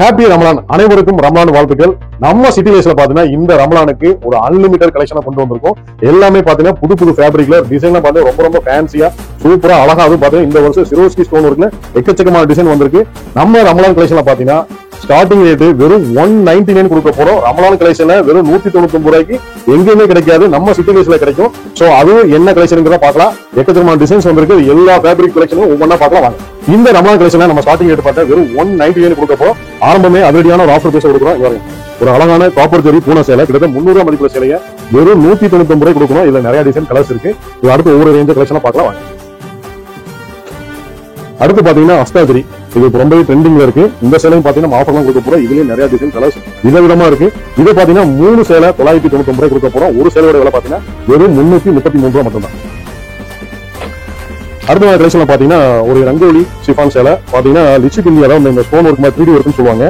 Happy Ramadan. அனைவருக்கும் ரமலான் வாழ்த்துக்கள். நம்ம சிட்டி லைஃப்ல பாத்தீங்கன்னா இந்த ரமலானுக்கு ஒரு அன்லிமிட்டட் கலெக்ஷனை கொண்டு வந்திருக்கோம். எல்லாமே பாத்தீங்கன்னா புது புது ஃபேப்ரிக்ல டிசைன்ல பாத்தீங்கன்னா ரொம்ப ரொம்ப ஃபேன்சியா சூப்பரா அழகா. அதுவும் பாத்தீங்கன்னா இந்த வருஷம் சிரோஸ்கி ஸ்டோன் ஒர்க்ல எக்கச்சக்கமான டிசைன் வந்திருக்கு. நம்ம ரமலான் கலெக்ஷன்ல பாத்தீங்கன்னா ஸ்டார்டிங் ரேட் வெறும் 199 கொடுக்க போறோம். ரமலான் கலெக்ஷன்ல வெறும் 199 ரூபாய்க்கு எங்கேயுமே கிடைக்காது, நம்ம சிட்டி லைஃப்ல கிடைக்கும். சோ அது என்ன கலெக்ஷன் பார்க்கலாம். எக்கச்சக்கமான டிசைன்ஸ் வந்திருக்கு. எல்லா ஃபேப்ரிக் கலெக்ஷனும் ஒவ்வொன்னா பார்க்கலாம் வாங்க. இந்த ரமலான் கலெக்ஷன்ல நம்ம ஸ்டார்டிங் ரேட் பார்த்தா வெறும் 199 கொடுக்க போறோம். ஆரம்பமே அதிரடியான ஒரு ஆஃபர் பேச கொடுக்குறோம். ஒரு அழகான காப்பர் ஜெரி பூனை சேலை கிட்டத்தட்ட 300 மதிப்புள்ள சேலையை வெறும் 199 ரூபாய் கொடுக்கணும். இதுல நிறைய டிசைன் கலர்ஸ் இருக்கு. இது அடுத்து ஒவ்வொரு ரேஞ்ச் கலெக்ஷனா பார்க்கலாம் வாங்க. அடுத்து பாத்தீங்கன்னா அஸ்தாஜரி, இது ரொம்பவே ட்ரெண்டிங்ல இருக்கு. இந்த சேலையும் பாத்தீங்கன்னா ஆஃபர்லாம் கொடுக்க போறோம். இதுலயும் நிறைய டிசைன் கலர்ஸ் விதவிதமா இருக்கு. இது பாத்தீங்கன்னா 3 சேலை 999 ரூபாய் கொடுக்க போறோம். ஒரு சேலையோட விலை பாத்தீங்கன்னா வெறும் 333 ரூபாய் மட்டும் தான். அடுத்த கலெக்ஷன்ல பாத்தீங்கன்னா ஒரு ரங்கோலி ஷிஃபான் சேலை பாத்தீங்கன்னா லிச்சி பில்லி, அதாவது இந்த ஸ்டோன் ஒர்க் மாதிரி 3D ஒர்க்னு சொல்லுவாங்க,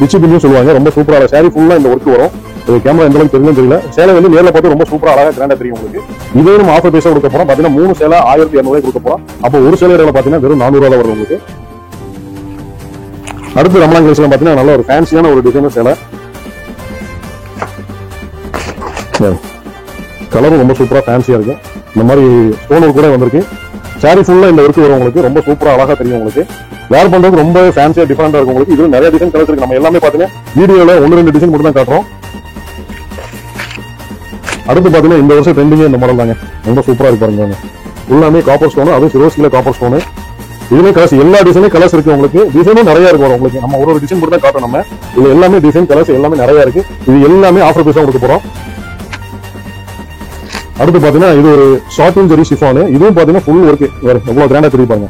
லிச்சி பில்லியும் சொல்லுவாங்க. ரொம்ப சூப்பரா சாரி ஃபுல்லா இந்த ஒர்க் வரும். இது கேமரா எந்த அளவுக்கு தெரியும் தெரியல. சேலை வந்து நேரில் பார்த்து ரொம்ப சூப்பரா அழகா கிராண்டா தெரியும் உங்களுக்கு. இதே நம்ம ஆஃபர் பேச கொடுக்க போறோம். பாத்தீங்கன்னா 3 சேலை 1200 ரூபாய் கொடுக்க போறோம். அப்போ ஒரு சேலை பாத்தீங்கன்னா வெறும் 400 ரூபாய் வரும் உங்களுக்கு. அடுத்து ரமலான் கலெக்ஷன் பாத்தீங்கன்னா நல்ல ஒரு ஃபேன்சியான ஒரு டிசைனர் சேலை. கலரும் ரொம்ப சூப்பரா ஃபேன்சியா இருக்கு. இந்த மாதிரி ஸ்டோன் ஒர்க் கூட வந்திருக்கு. சாரி ஃபுல்லா இந்த ஒர்க் வரும் உங்களுக்கு. ரொம்ப சூப்பரா அழகா தெரியும் உங்களுக்கு. வேர் பண்றதுக்கு ரொம்ப ஃபேன்சியா டிஃபரெண்டா இருக்கும் உங்களுக்கு. இதுல நிறைய டிசைன் கலர்ஸ் இருக்கு. நம்ம எல்லாமே பாத்தீங்கன்னா வீடியோல 1-2 டிசைன் மட்டும் தான் காட்டுறோம். அடுத்து பாத்தீங்கன்னா இந்த வருஷம் ட்ரெண்டிங்கே இந்த மாடல் தாங்க. ரொம்ப சூப்பரா இருக்கு பாருங்க. எல்லாமே காப்பர் ஸ்டோன், அதுவும் சிரோஸ்கில காப்பர் ஸ்டோன். இதுல கலர்ஸ் எல்லா டிசைனும் கலர்ஸ் இருக்கு உங்களுக்கு. டிசைனும் நிறைய இருக்கு உங்களுக்கு. நம்ம ஒரு டிசைன் மட்டும் தான் காட்டுறோம். நம்ம இதுல எல்லாமே டிசைன் கலர்ஸ் எல்லாமே நிறைய இருக்கு. இது எல்லாமே ஆஃபர் பீஸா கொடுக்க போறோம். அடுத்து பாத்தீங்கன்னா இது ஒரு ஷார்ட்டின் ஜெரி ஷிஃபான். இதுவும் பாத்தீங்கன்னா ஃபுல் ஒர்க் எவ்வளவு கிராண்டா தெரியும் பாருங்க.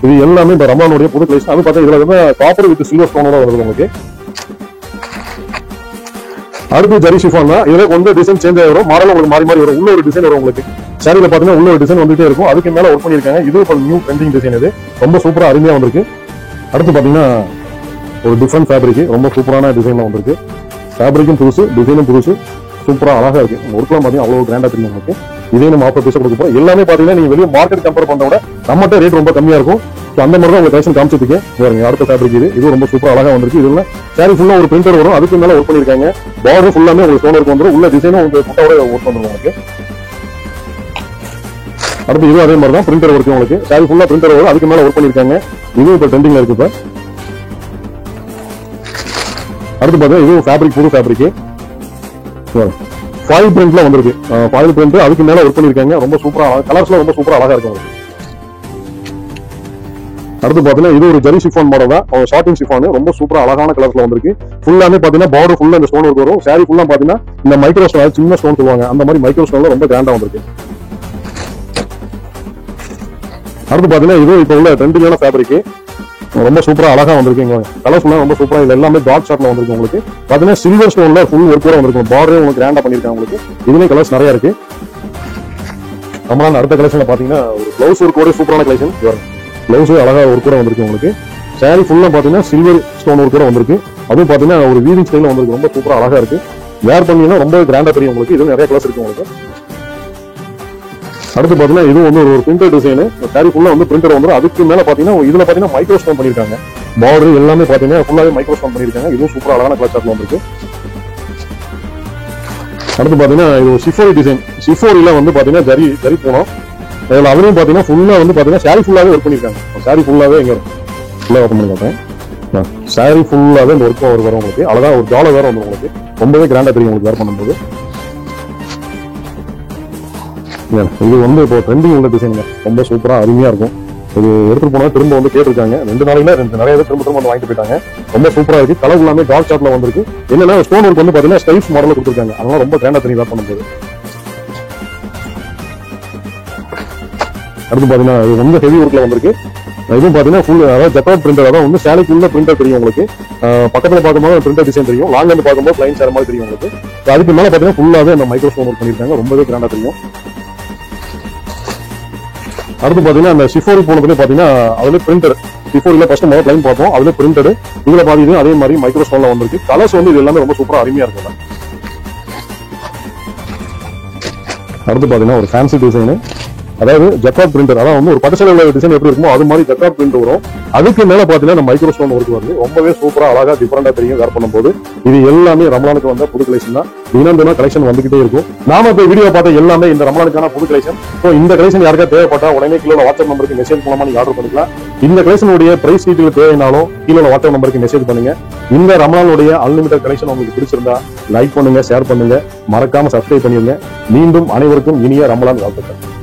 இது எல்லாமே இந்த ரமலானுடைய புது கலெக்ஷன். அது பாத்தீங்கன்னா இதுல வந்து காப்பர் வித் சில்வர் ஸ்டோனோட வருது உங்களுக்கு. அடுத்து ஜெரி ஷிஃபான் தான். இதுல கொஞ்சம் டிசைன் சேஞ்ச் ஆகும், மாடல் உங்களுக்கு மாறி மாறி வரும். உள்ள ஒரு டிசைன் வரும் உங்களுக்கு. சாரியில பாத்தீங்கன்னா உள்ள ஒரு டிசைன் வந்துட்டே இருக்கும். அதுக்கு மேல ஒர்க் பண்ணிருக்காங்க. இது இப்போ நியூ ட்ரெண்டிங் டிசைன். இது ரொம்ப சூப்பரா அருமையா வந்திருக்கு. அடுத்து பாத்தீங்கன்னா ஒரு டிஃபரெண்ட் ஃபேப்ரிக், ரொம்ப சூப்பரான டிசைன்ல வந்திருக்கு. ஃபேப்ரிக்கும் புதுசு, டிசைனும் புதுசு, சூப்பரா அழகா இருக்கு. ஒர்க்லாம் பாத்தீங்கன்னா அவ்வளவு கிராண்டா தெரியும் உங்களுக்கு. இதே நம்ம ஆஃபர் பீஸா கொடுக்க போறோம். எல்லாமே பாத்தீங்கன்னா நீங்க வெளியே மார்க்கெட் கம்பேர் பண்றத விட நம்மகிட்ட ரேட் ரொம்ப கம்மியா இருக்கும். அந்த மாதிரி தான் உங்களுக்கு கலெக்ஷன் காமிச்சிருக்கு. அடுத்த ஃபேப்ரிக் இது ரொம்ப சூப்பரா அழகா வந்திருக்கு. இதுல சாரி ஃபுல்லா ஒரு பிரிண்டர் வரும். அதுக்கு மேல ஒர்க் பண்ணிருக்காங்க. பார்டர் ஃபுல்லாமே உங்களுக்கு ஸ்டோன் ஒர்க் வந்துரும். உள்ள டிசைனும் உங்களுக்கு புட்டாவோட ஒர்க் வந்துரும் உங்களுக்கு. அடுத்து இது அதே மாதிரி தான் பிரிண்டர் ஒர்க் உங்களுக்கு. சாரி ஃபுல்லா பிரிண்டர் வரும். அதுக்கு மேல ஒர்க் பண்ணிருக்காங்க. இதுவும் இப்போ ட்ரெண்டிங்ல இருக்கு. இப்ப அடுத்து பார்த்தா இது ஃபேப்ரிக், புது ஃபேப்ரிக் ஃபாயில் பிரிண்ட்ல வந்திருக்கு. ஃபாயில் பிரிண்ட் அதுக்கு மேல ஒர்க் பண்ணிருக்காங்க. ரொம்ப சூப்பரா கலர்ஸ்ல ரொம்ப சூப்பரா அழகா இருக்கும் உங்களுக்கு. அடுத்து பாத்தீங்கன்னா இது ஒரு ஜெரி ஷிஃபான் மாடல் தான். ஷார்ட்டிங் ஷிஃபான் ரொம்ப சூப்பரா அழகான கலர்ஸ்ல வந்திருக்கு. ஃபுல்லாமே பாத்தீங்கன்னா பார்டர் ஃபுல்லா இந்த ஸ்டோன் ஒர்க் வரும். சாரி ஃபுல்லா பாத்தீங்கன்னா இந்த மைக்ரோ ஸ்டோன், சின்ன ஸ்டோன் சொல்லுவாங்க, அந்த மாதிரி மைக்ரோ ஸ்டோன்ல ரொம்ப கிராண்டா வந்திருக்கு. அடுத்து பாத்தீங்கன்னா இது இப்போ உள்ள ட்ரெண்டிங்கான ஃபேப்ரிக் ரொம்ப சூப்பரா அழகா வந்திருக்கு. கலர்ஸ் ரொம்ப சூப்பரா. இது எல்லாமே டார்க் ஷார்ட்ல வந்திருக்கு உங்களுக்கு. பாத்தீங்கன்னா சில்வர் ஸ்டோன்ல ஃபுல் ஒர்க் கூட வந்திருக்கு. பார்டரே உங்களுக்கு கிராண்டா பண்ணிருக்காங்க உங்களுக்கு. இதுலயும் கலர்ஸ் நிறைய இருக்கு. நம்மளால அடுத்த கலெக்ஷன்ல பாத்தீங்கன்னா ஒரு பிளவுஸ் ஒர்க் கூட சூப்பரான கலெக்ஷன். பிளவுஸ் அழகா ஒர்க் கூட வந்திருக்கு உங்களுக்கு. சாரி ஃபுல்லா பாத்தீங்கன்னா சில்வர் ஸ்டோன் ஒர்க் கூட வந்திருக்கு. அதுவும் பாத்தீங்கன்னா ஒரு வீவிங் ஸ்டைல வந்திருக்கு. ரொம்ப சூப்பரா அழகா இருக்கு. வேர் பண்ணீங்கன்னா ரொம்ப கிராண்டா தெரியும் உங்களுக்கு. இது நிறைய கலர்ஸ் இருக்கு உங்களுக்கு. அடுத்து பாத்தீங்கன்னா இது வந்து ஒரு பிரிண்டர் டிசைன். சாரி ஃபுல்லா வந்து பிரிண்டர் வந்துடும். அதுக்கு மேல பாத்தீங்கன்னா இதுல பாத்தீங்கன்னா மைக்ரோ ஸ்டோன் பண்ணிருக்காங்க. பார்டர் எல்லாமே பாத்தீங்கன்னா ஃபுல்லாவே மைக்ரோ ஸ்டோன் பண்ணிருக்காங்க. இதுவும் சூப்பரா அழகான கலர் சார்ட்ல வந்திருக்கு. அடுத்து பாத்தீங்கன்னா இது ஒரு ஷிஃபோரி டிசைன். ஷிஃபோரியில வந்து பாத்தீங்கன்னா ஜரி போனோம். அதுல அவரையும் பாத்தீங்கன்னா ஃபுல்லா வந்து பாத்தீங்கன்னா சாரி ஃபுல்லாவே ஒர்க் பண்ணிருக்காங்க. சாரி ஃபுல்லாவே எங்க ஃபுல்லா ஓப்பன் பண்ணி காட்டுறேன். சாரி ஃபுல்லாவே இந்த ஒர்க் வரும் உங்களுக்கு. அழகா ஒரு ஜால வேற வந்து உங்களுக்கு ரொம்பவே கிராண்டா தெரியும் உங்களுக்கு வேர் பண்ணும்போது. இது வந்து இப்போ ட்ரெண்டிங் உள்ள டிசைனுங்க. ரொம்ப சூப்பரா அருமையா இருக்கும். இது எடுத்துட்டு போனா திரும்ப வந்து கேட்டிருக்காங்க. 2 நாளையில நிறைய பேர் திரும்ப வந்து வாங்கிட்டு போயிட்டாங்க. ரொம்ப சூப்பரா இருக்கு. கலர் எல்லாமே டார்க் சார்ட்ல வந்திருக்கு. என்னன்னா ஸ்டோன் ஒர்க் வந்து பாத்தீங்கன்னா ஸ்டைல்ஸ் மாடல்ல கொடுத்துருக்காங்க. அதனால ரொம்ப கிராண்டா தெரியும் வேர் பண்ணும்போது. அடுத்து பாத்தீங்கன்னா இது ரொம்ப ஹெவி ஒர்க்ல வந்திருக்கு. இதுவும் பாத்தீங்கன்னா ஃபுல் அதாவது ஜக்கார்ட் பிரிண்டர். அதான் வந்து சேலைக்குள்ள பிரிண்டர் தெரியும் உங்களுக்கு. பக்கத்துல பார்க்கும்போது பிரிண்டர் டிசைன் தெரியும். லாங்ல இருந்து பார்க்கும்போது பிளைன் சேர மாதிரி தெரியும் உங்களுக்கு. அதுக்கு மேல பாத்தீங்கன்னா ஃபுல்லாவே அந்த மைக்ரோ ஸ்டோன் ஒர்க் பண்ணிருக்காங்க. ரொம்பவே கிராண்டா தெரியும். அடுத்து பாத்தீங்கன்னா அந்த ஷிஃபோரி போனதுல பாத்தீங்கன்னா அதுல பிரிண்டர் ஷிஃபோரியில ஃபர்ஸ்ட் முதல்ல பிளைன் பார்த்தோம். அதுல பிரிண்டர் இதுல பாத்தீங்கன்னா அதே மாதிரி மைக்ரோ ஸ்டோன்ல வந்திருக்கு. கலர்ஸ் வந்து இது எல்லாமே ரொம்ப சூப்பரா அருமையா இருக்கும். அடுத்து பாத்தீங்கன்னா ஒரு ஃபேன்சி டிசைன். அதாவது ஜக்கார்ட் பிரிண்டர், அதாவது வந்து ஒரு பட்டுசேலை டிசைன் எப்படி இருக்குமோ அது மாதிரி ஜக்கார்ட் பிரிண்ட் வரும். அதுக்கு மேல பாத்தீங்கன்னா நம்ம மைக்ரோ ஸ்டோன் ஒர்க் வருது. ரொம்பவே சூப்பரா அழகா டிஃபரெண்டா தெரியும் வேர் பண்ணும்போது. இது எல்லாமே ரமலானுக்கு வந்த புது கலெக்ஷன் தான். தினம் தினம் கலெக்ஷன் வந்துகிட்டே இருக்கும். நாம இப்ப வீடியோ பார்த்த எல்லாமே இந்த ரமலானுக்கான புது கலெக்ஷன். இந்த கலெக்ஷன் யாருக்கா தேவைப்பட்டா உடனே கீழே வாட்ஸ்அப் நம்பருக்கு மெசேஜ் மூலமா நீங்க ஆர்டர் பண்ணிக்கலாம். இந்த கலெக்ஷனுடைய பிரைஸ் டீடைல் தேவைனாலும் கீழே வாட்ஸ்அப் நம்பருக்கு மெசேஜ் பண்ணுங்க. இந்த ரமலானுடைய அன்லிமிட்டட் கலெக்ஷன் உங்களுக்கு பிடிச்சிருந்தா லைக் பண்ணுங்க, ஷேர் பண்ணுங்க, மறக்காம சப்ஸ்கிரைப் பண்ணிருங்க. மீண்டும் அனைவருக்கும் இனிய ரமலான் வாழ்த்துக்கள்.